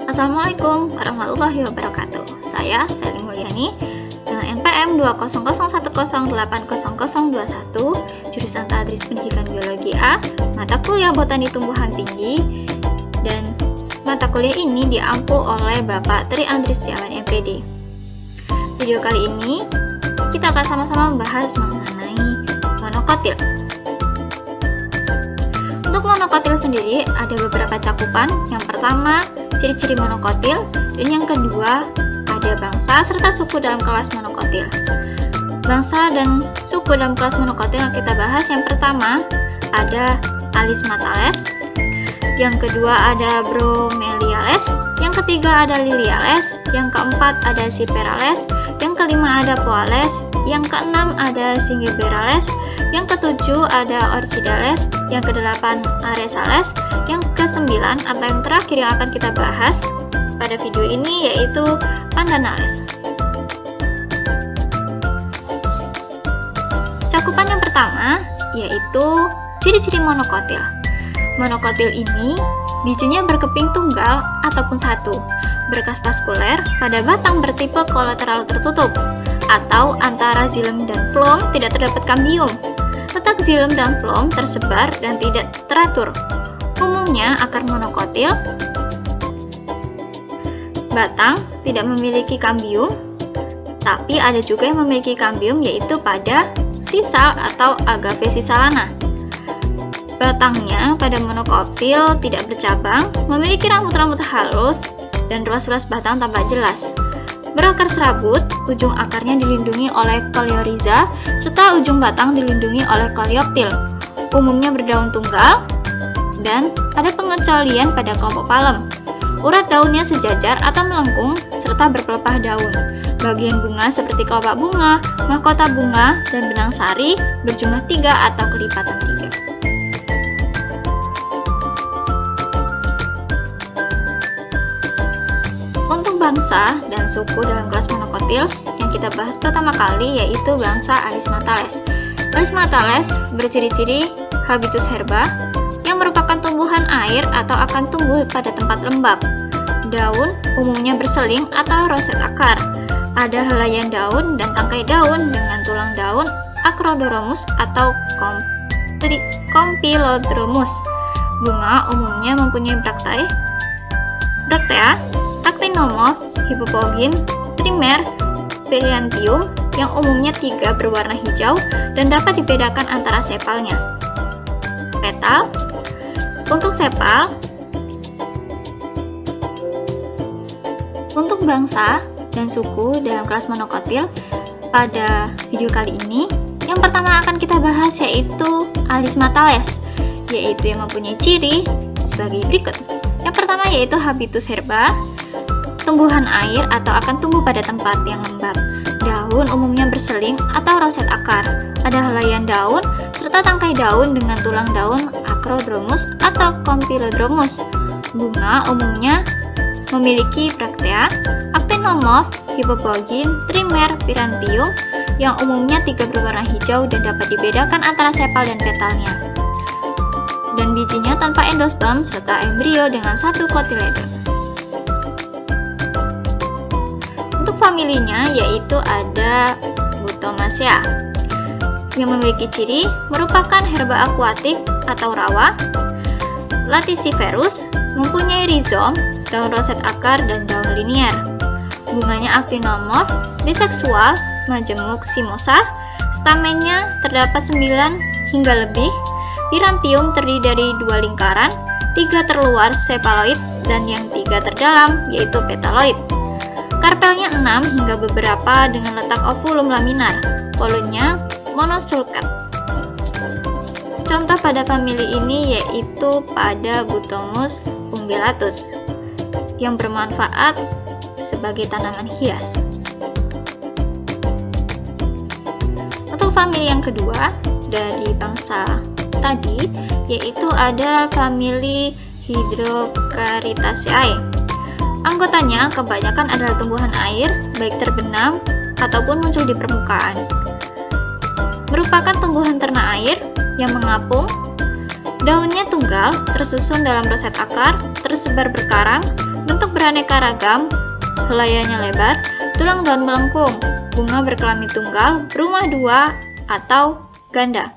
Assalamualaikum warahmatullahi wabarakatuh. Saya Selin Mulyani dengan NPM 20010808021, jurusan Tadris Pendidikan Biologi A, mata kuliah Botani Tumbuhan Tinggi, dan mata kuliah ini diampu oleh Bapak Tri Andri Setiawan MPD. Video kali ini kita akan sama-sama membahas mengenai monokotil. Untuk monokotil sendiri ada beberapa cakupan. Yang pertama, ciri-ciri monokotil, dan yang kedua, ada bangsa serta suku dalam kelas monokotil. Bangsa dan suku dalam kelas monokotil yang kita bahas, yang pertama ada Alismatales, yang kedua ada Bromeliales, yang ketiga ada Liliales, yang keempat ada Cyperales, yang kelima ada Poales, yang keenam ada Zingiberales, yang ketujuh ada Orchidales, yang kedelapan Aresales, yang kesembilan atau yang terakhir yang akan kita bahas pada video ini yaitu Pandanales. Cakupan yang pertama yaitu ciri-ciri monokotil. Monokotil ini bijinya berkeping tunggal ataupun satu, berkas vaskuler, pada batang bertipe kolateral tertutup, atau antara xilem dan floem tidak terdapat kambium. Letak xilem dan floem tersebar dan tidak teratur. Umumnya akar monokotil. Batang tidak memiliki kambium, tapi ada juga yang memiliki kambium yaitu pada sisal atau agave sisalana. Batangnya pada monokotil tidak bercabang, memiliki rambut-rambut halus, dan ruas-ruas batang tampak jelas. Berakar serabut, ujung akarnya dilindungi oleh koleoriza, serta ujung batang dilindungi oleh koleoptil. Umumnya berdaun tunggal, dan ada pengecualian pada kelompok palem. Urat daunnya sejajar atau melengkung, serta berpelepah daun. Bagian bunga seperti kelopak bunga, mahkota bunga, dan benang sari berjumlah 3 atau kelipatan 3. Untuk bangsa dan suku dalam kelas monokotil yang kita bahas pertama kali yaitu bangsa Alismatales. Alismatales berciri-ciri habitus herba yang merupakan tumbuhan air atau akan tumbuh pada tempat lembab. Daun umumnya berseling atau roset akar. Ada helaian daun dan tangkai daun dengan tulang daun Acrodromus atau Compilodromus. Bunga umumnya mempunyai braktea, actinomorph, hipopogyn, trimer, periantium yang umumnya 3 berwarna hijau dan dapat dibedakan antara sepalnya. Petal. Untuk sepal, untuk bangsa dan suku dalam kelas monokotil pada video kali ini, yang pertama akan kita bahas yaitu Alismatales, yaitu yang mempunyai ciri sebagai berikut. Yang pertama yaitu habitus herba, tumbuhan air atau akan tumbuh pada tempat yang lembab. Daun umumnya berseling atau roset akar. Ada helaian daun serta tangkai daun dengan tulang daun Acrodromus atau Compilodromus. Bunga umumnya memiliki braktea, actinomorph, hipopogyn, trimer, periantium yang umumnya 3 berwarna hijau dan dapat dibedakan antara sepal dan petalnya. Dan bijinya tanpa endosperm serta embrio dengan 1 kotiledon. Untuk familinya yaitu ada Butomasea yang memiliki ciri merupakan herba akuatik atau rawa. Latissiferus mempunyai rizom, daun roset akar, dan daun linier. Bunganya actinomorph, biseksual, majemuk simosa. Stamennya terdapat 9 hingga lebih. Pirantium terdiri dari 2 lingkaran, 3 terluar sepaloid, dan yang 3 terdalam yaitu petaloid. Karpelnya 6 hingga beberapa dengan letak ovulum laminar. Polennya monosulcat. Contoh pada famili ini yaitu pada Butomus umbellatus yang bermanfaat sebagai tanaman hias. Untuk famili yang kedua dari bangsa tadi yaitu ada famili Hydrocaritaceae. Anggotanya kebanyakan adalah tumbuhan air, baik terbenam ataupun muncul di permukaan. Merupakan tumbuhan ternak air yang mengapung Daunnya tunggal, tersusun dalam roset akar, tersebar berkarang, bentuk beraneka ragam, helaiannya lebar, tulang daun melengkung, bunga berkelamin tunggal, berumah dua atau ganda.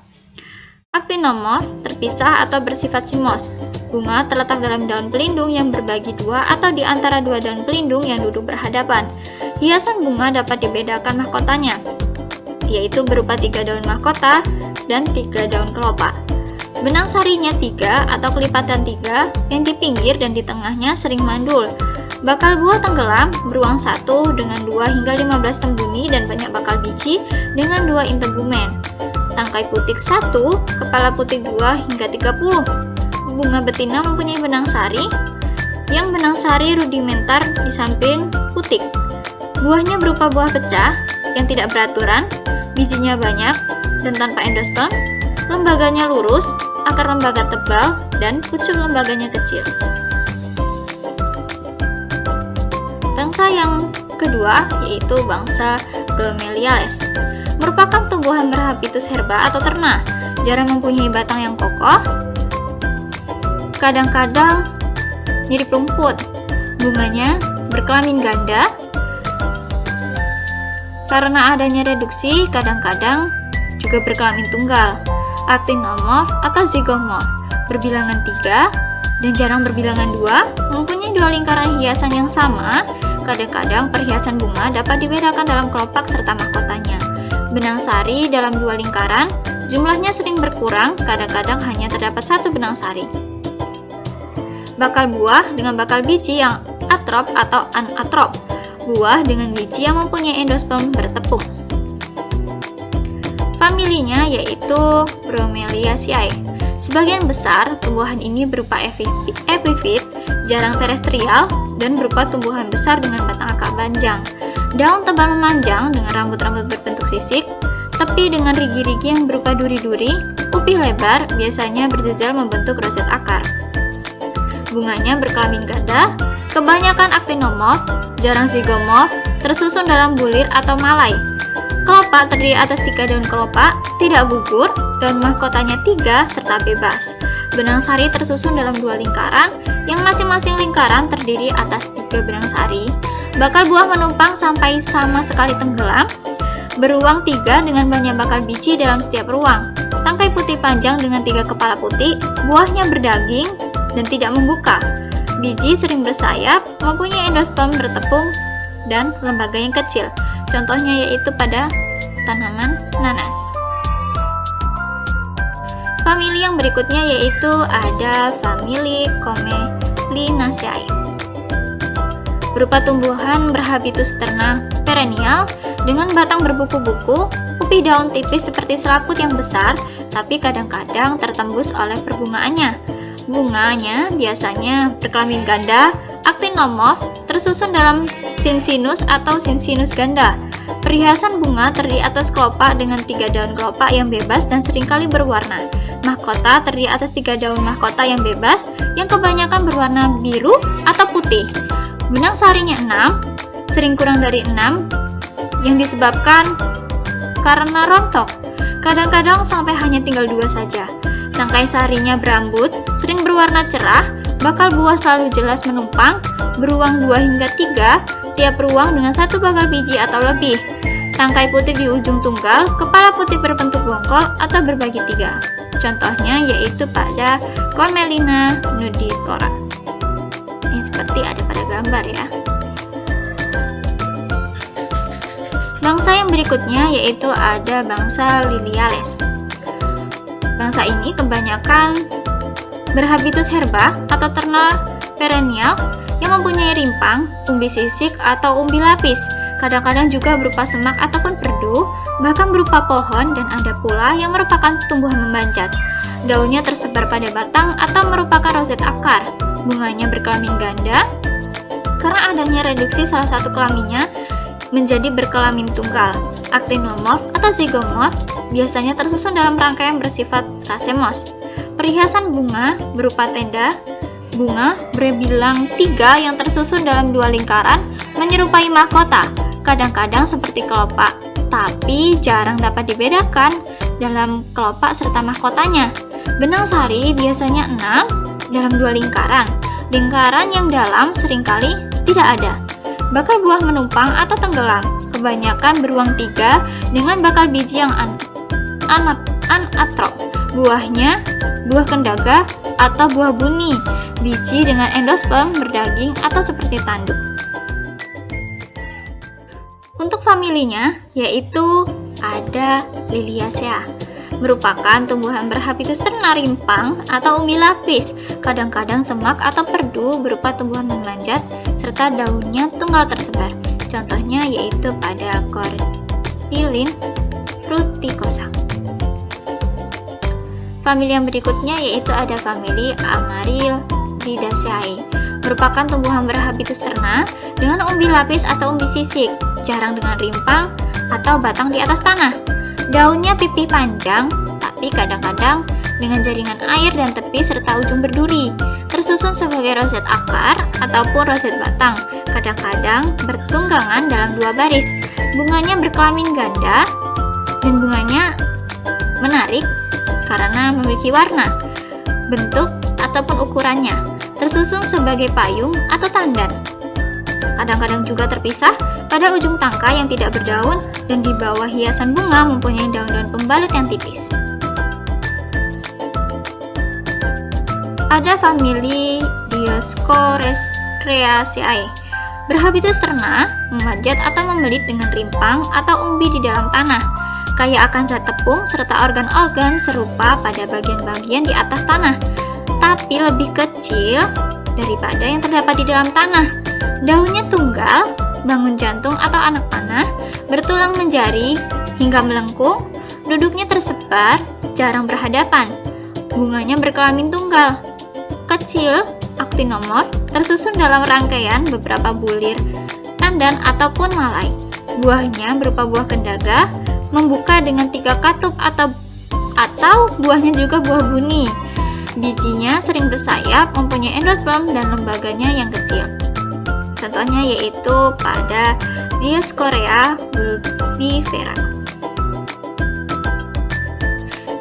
Actinomorph terpisah atau bersifat simos. Bunga terletak dalam daun pelindung yang berbagi dua atau di antara dua daun pelindung yang duduk berhadapan. Hiasan bunga dapat dibedakan mahkotanya, yaitu berupa 3 daun mahkota dan 3 daun kelopak. Benang sarinya 3 atau kelipatan 3 yang di pinggir dan di tengahnya sering mandul. Bakal buah tenggelam beruang 1 dengan 2 hingga 15 tembuni dan banyak bakal biji dengan 2 integumen. Tangkai putik 1, kepala putik 2 hingga 30. Bunga betina mempunyai benang sari, yang benang sari rudimentar di samping putik. Buahnya berupa buah pecah yang tidak beraturan, bijinya banyak dan tanpa endosperm, lembaganya lurus, akar lembaga tebal, dan pucuk lembaganya kecil. Bangsa yang kedua yaitu bangsa Bromeliales. Merupakan tumbuhan Berhabitus herba atau terna, jarang mempunyai batang yang kokoh, kadang-kadang mirip rumput. Bunganya berkelamin ganda. Karena adanya reduksi, kadang-kadang juga berkelamin tunggal. Actinomorph atau zygomorph, berbilangan 3 dan jarang berbilangan 2, mempunyai 2 lingkaran hiasan yang sama. Kadang-kadang perhiasan bunga dapat dibedakan dalam kelopak serta mahkotanya. Benang sari dalam 2 lingkaran, jumlahnya sering berkurang, kadang-kadang hanya terdapat 1 benang sari. Bakal buah dengan bakal biji yang atrop atau anatrop. Buah dengan biji yang mempunyai endosperm bertepung. Familinya yaitu Bromeliaceae. Sebagian besar tumbuhan ini berupa epifit, jarang terestrial, dan berupa tumbuhan besar dengan batang akar panjang. Daun tebal memanjang dengan rambut-rambut berbentuk sisik, tepi dengan rigi-rigi yang berupa duri-duri, upih lebar, biasanya berjejal membentuk roset akar. Bunganya berkelamin ganda, kebanyakan actinomorph, jarang zygomorph, tersusun dalam bulir atau malai. Kelopak terdiri atas 3 daun kelopak, tidak gugur, daun mahkotanya 3 serta bebas. Benang sari tersusun dalam 2 lingkaran, yang masing-masing lingkaran terdiri atas 3 benang sari. Bakal buah menumpang sampai sama sekali tenggelam. Beruang 3 dengan banyak bakal biji dalam setiap ruang. Tangkai putih panjang dengan 3 kepala putih, buahnya berdaging dan tidak membuka. Biji sering bersayap, mempunyai endosperm bertepung dan lembaga yang kecil. Contohnya yaitu pada tanaman nanas. Famili yang berikutnya yaitu ada famili Comelinaceae. Berupa tumbuhan Berhabitus terna perennial dengan batang berbuku-buku, upih daun tipis seperti selaput yang besar, tapi kadang-kadang tertembus oleh perbungaannya. Bunganya biasanya berkelamin ganda, actinomorph, tersusun dalam cincinus atau cincinus ganda. Perhiasan bunga terdiri atas kelopak dengan 3 daun kelopak yang bebas dan seringkali berwarna. Mahkota terdiri atas 3 daun mahkota yang bebas yang kebanyakan berwarna biru atau putih. Benang sarinya 6, sering kurang dari 6, yang disebabkan karena rontok. Kadang-kadang sampai hanya tinggal 2 saja. Tangkai sarinya berambut, sering berwarna cerah, bakal buah selalu jelas menumpang, beruang 2 hingga 3, tiap ruang dengan 1 bakal biji atau lebih. Tangkai putih di ujung tunggal, kepala putih berbentuk bongkol atau berbagi 3. Contohnya yaitu pada Comelina nudiflora. Ini seperti ada pada gambar ya. Bangsa yang berikutnya yaitu ada bangsa Liliales. Bangsa ini kebanyakan Berhabitus herba atau terna perennial yang mempunyai rimpang, umbi sisik atau umbi lapis. Kadang-kadang juga berupa semak ataupun perdu, bahkan berupa pohon, dan ada pula yang merupakan tumbuhan memanjat. Daunnya tersebar pada batang atau merupakan roset akar. Bunganya berkelamin ganda. Karena adanya reduksi salah satu kelaminnya menjadi berkelamin tunggal. Actinomorph atau zygomorph biasanya tersusun dalam rangkaian bersifat racemos. Perhiasan bunga berupa tenda bunga berbilang 3 yang tersusun dalam 2 lingkaran menyerupai mahkota, kadang-kadang seperti kelopak, tapi jarang dapat dibedakan dalam kelopak serta mahkotanya. Benang sari biasanya 6 dalam 2 lingkaran. Lingkaran yang dalam seringkali tidak ada. Bakal buah menumpang atau tenggelam, kebanyakan beruang 3 dengan bakal biji yang anatrop. Buahnya buah kendaga atau buah buni. Biji dengan endosperm berdaging atau seperti tanduk. Untuk familinya yaitu ada Liliaceae, merupakan tumbuhan berhabitus terna rimpang atau umbi lapis, kadang-kadang semak atau perdu berupa tumbuhan memanjat serta daunnya tunggal tersebar. Contohnya yaitu pada Coryphilline fruticosa. Famili yang berikutnya yaitu ada famili Amaryllidaceae, merupakan tumbuhan berhabitus terna dengan umbi lapis atau umbi sisik, jarang dengan rimpang atau batang di atas tanah. Daunnya pipih panjang, tapi kadang-kadang dengan jaringan air dan tepi serta ujung berduri, tersusun sebagai roset akar ataupun roset batang, kadang-kadang bertunggangan dalam 2 baris. Bunganya berkelamin ganda dan bunganya menarik karena memiliki warna, bentuk ataupun ukurannya, tersusun sebagai payung atau tandan. Kadang-kadang juga terpisah pada ujung tangkai yang tidak berdaun dan di bawah hiasan bunga mempunyai daun-daun pembalut yang tipis. Ada famili Dioscoreaceae, berhabitus terna, memanjat atau membelit dengan rimpang atau umbi di dalam tanah, kaya akan zat tepung serta organ-organ serupa pada bagian-bagian di atas tanah, tapi lebih kecil daripada yang terdapat di dalam tanah. Daunnya tunggal, bangun jantung atau anak panah, bertulang menjari hingga melengkung, duduknya tersebar, jarang berhadapan. Bunganya berkelamin tunggal, kecil, aktinomorf, tersusun dalam rangkaian beberapa bulir, tandan ataupun malai. Buahnya berupa buah kendaga, membuka dengan 3 katup atau buahnya juga buah buni. Bijinya sering bersayap, mempunyai endosperm dan lembaganya yang kecil. Contohnya yaitu pada Dioscorea bulbifera.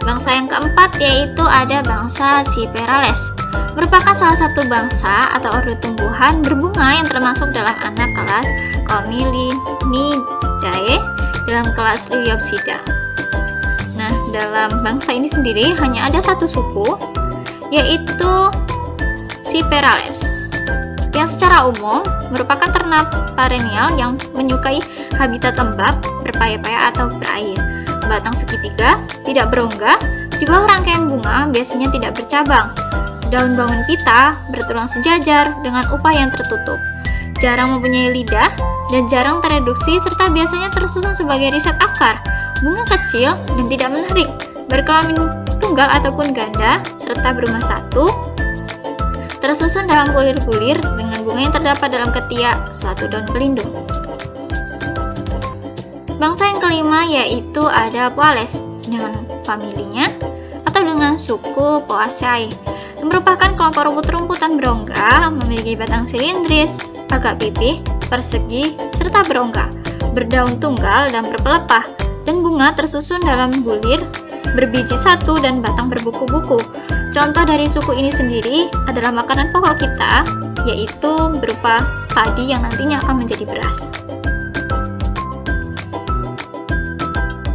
Bangsa yang keempat yaitu ada bangsa Cyperales, merupakan salah satu bangsa atau ordo tumbuhan berbunga yang termasuk dalam anak kelas Comylenidae dalam kelas Liliopsida. Nah, dalam bangsa ini sendiri hanya ada satu suku, yaitu Cyperales, yang secara umum merupakan ternak perennial yang menyukai habitat lembab, berpaya-paya atau berair. Batang segitiga, tidak berongga, di bawah rangkaian bunga biasanya tidak bercabang. Daun bangun pita bertulang sejajar dengan upah yang tertutup. Jarang mempunyai lidah dan jarang tereduksi serta biasanya tersusun sebagai riset akar. Bunga kecil dan tidak menarik, berkelamin tunggal ataupun ganda serta berumah satu, tersusun dalam bulir-bulir dengan bunga yang terdapat dalam ketiak suatu daun pelindung. Bangsa yang kelima yaitu ada Poales dengan familinya atau dengan suku Poaceae, yang merupakan kelompok rumput-rumputan berongga, memiliki batang silindris, agak pipih, persegi, serta berongga, berdaun tunggal dan berpelepah, dan bunga tersusun dalam bulir, berbiji satu dan batang berbuku-buku. Contoh dari suku ini sendiri adalah makanan pokok kita, yaitu berupa padi yang nantinya akan menjadi beras.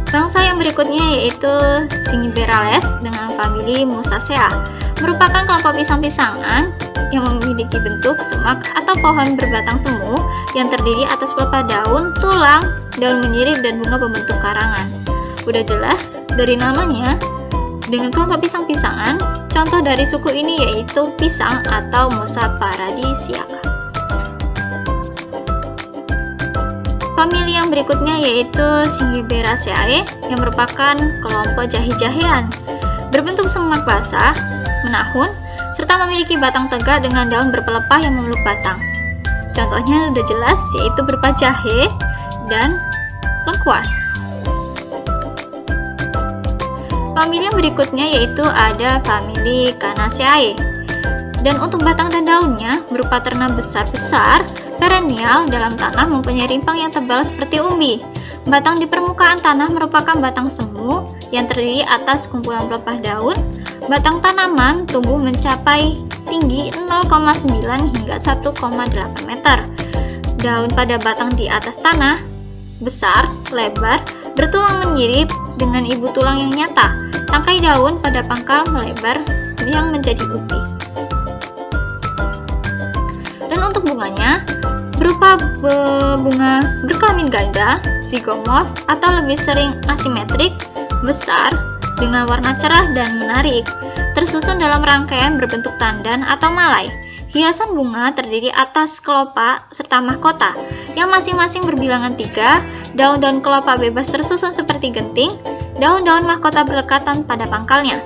Bangsa yang berikutnya yaitu Zingiberales dengan famili Musaceae, merupakan kelompok pisang-pisangan yang memiliki bentuk semak atau pohon berbatang semu yang terdiri atas pelepah daun, tulang, daun menyirip, dan bunga pembentuk karangan. Udah jelas dari namanya, dengan kelompok pisang-pisangan, contoh dari suku ini yaitu pisang atau Musa paradisiaca. Famili yang berikutnya yaitu Zingiberaceae yang merupakan kelompok jahe-jahean, berbentuk semak basah, menahun, serta memiliki batang tegak dengan daun berpelepah yang memeluk batang. Contohnya udah jelas yaitu berupa jahe dan lengkuas. Famili yang berikutnya yaitu ada famili Canaceae, dan untuk batang dan daunnya berupa terna besar-besar Perennial dalam tanah mempunyai rimpang yang tebal seperti umbi. Batang di permukaan tanah merupakan batang semu yang terdiri atas kumpulan pelepah daun. Batang tanaman tumbuh mencapai tinggi 0,9 hingga 1,8 meter. Daun pada batang di atas tanah besar, lebar, bertulang menyirip dengan ibu tulang yang nyata. Tangkai daun pada pangkal melebar yang menjadi ubi. Dan untuk bunganya berupa bunga berkelamin ganda, zigomorf, atau lebih sering asimetrik, besar, dengan warna cerah dan menarik, tersusun dalam rangkaian berbentuk tandan atau malai. Hiasan bunga terdiri atas kelopak serta mahkota, yang masing-masing berbilangan 3. Daun-daun kelopak bebas tersusun seperti genting, daun-daun mahkota berlekatan pada pangkalnya.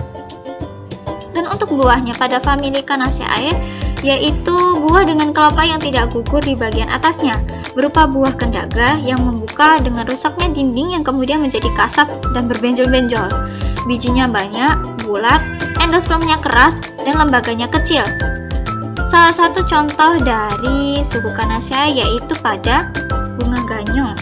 Dan untuk buahnya pada famili Canaceae, yaitu buah dengan kelopak yang tidak gugur di bagian atasnya, berupa buah kendaga yang membuka dengan rusaknya dinding yang kemudian menjadi kasar dan berbenjol-benjol. Bijinya banyak, bulat, endospermnya keras, dan lembaganya kecil. Salah satu contoh dari suku Canaceae yaitu pada bunga ganyong.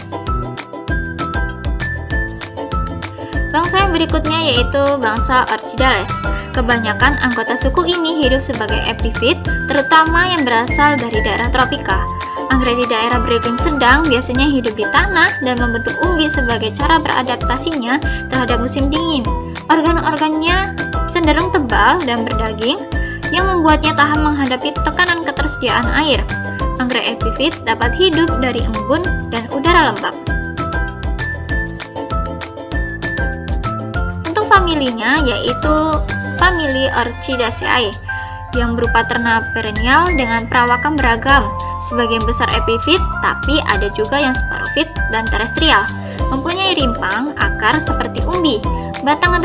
Bangsa yang berikutnya yaitu bangsa Orchidales. Kebanyakan anggota suku ini hidup sebagai epifit, terutama yang berasal dari daerah tropika. Anggrek di daerah beriklim sedang biasanya hidup di tanah dan membentuk umbi sebagai cara beradaptasinya terhadap musim dingin. Organ-organnya cenderung tebal dan berdaging, yang membuatnya tahan menghadapi tekanan ketersediaan air. Anggrek epifit dapat hidup dari embun dan udara lembab. Familinya yaitu famili Orchidaceae yang berupa ternak perennial dengan perawakan beragam, sebagian besar epifit, tapi ada juga yang sporofit dan terestrial. Mempunyai rimpang, akar seperti umbi, batangnya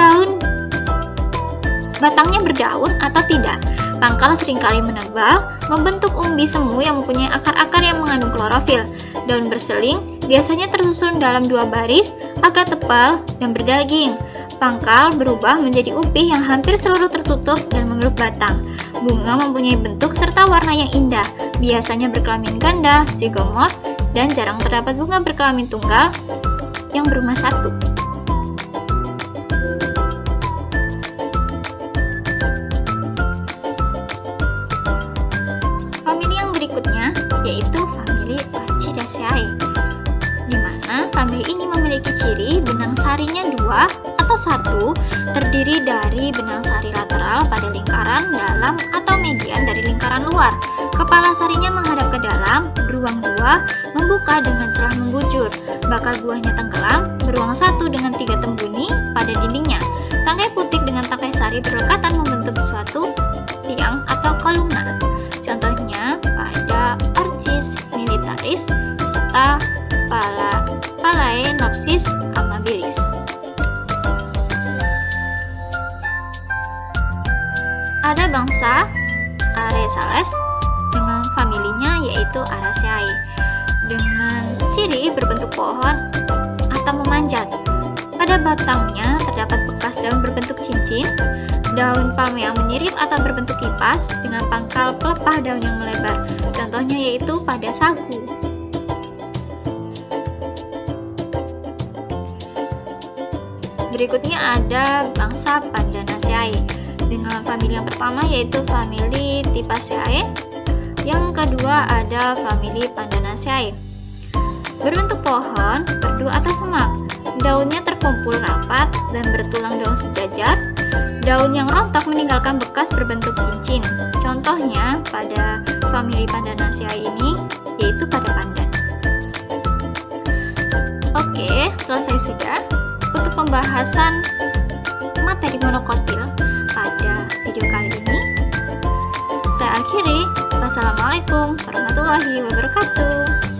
berdaun atau tidak. Pangkal seringkali menebal, membentuk umbi semu yang mempunyai akar-akar yang mengandung klorofil. Daun berseling biasanya tersusun dalam 2 baris, agak tebal dan berdaging. Pangkal berubah menjadi upih yang hampir seluruh tertutup dan memeluk batang. Bunga mempunyai bentuk serta warna yang indah, biasanya berkelamin ganda, zigomorf, dan jarang terdapat bunga berkelamin tunggal yang berumah satu. Famili yang berikutnya yaitu famili Orchidaceae, di mana famili ini memiliki ciri benang sarinya 2 atau 1, terdiri dari benang sari lateral pada lingkaran dalam atau median dari lingkaran luar. Kepala sarinya menghadap ke dalam, beruang 2, membuka dengan celah menggujur. Bakal buahnya tenggelam, beruang 1 dengan 3 tembuni pada dindingnya. Tangkai putik dengan tangkai sari berlekatan membentuk suatu tiang atau kolumna. Contohnya pada Orchis militaris serta Phalaenopsis amabilis. Ada bangsa Aresales dengan familinya yaitu Araceae, dengan ciri berbentuk pohon atau memanjat. Pada batangnya terdapat bekas daun berbentuk cincin, daun palma yang menyirip atau berbentuk kipas dengan pangkal pelepah daun yang melebar. Contohnya yaitu pada sagu. Berikutnya ada bangsa Pandanaceae dengan famili yang pertama yaitu famili Tipaceae, yang kedua ada famili Pandanaceae. Berbentuk pohon perdu atau semak, daunnya terkumpul rapat dan bertulang daun sejajar. Daun yang rontok meninggalkan bekas berbentuk cincin. Contohnya pada famili Pandanaceae ini yaitu pada pandan. Oke, selesai sudah untuk pembahasan materi monokotil pada video kali ini. Saya akhiri. Wassalamualaikum warahmatullahi wabarakatuh.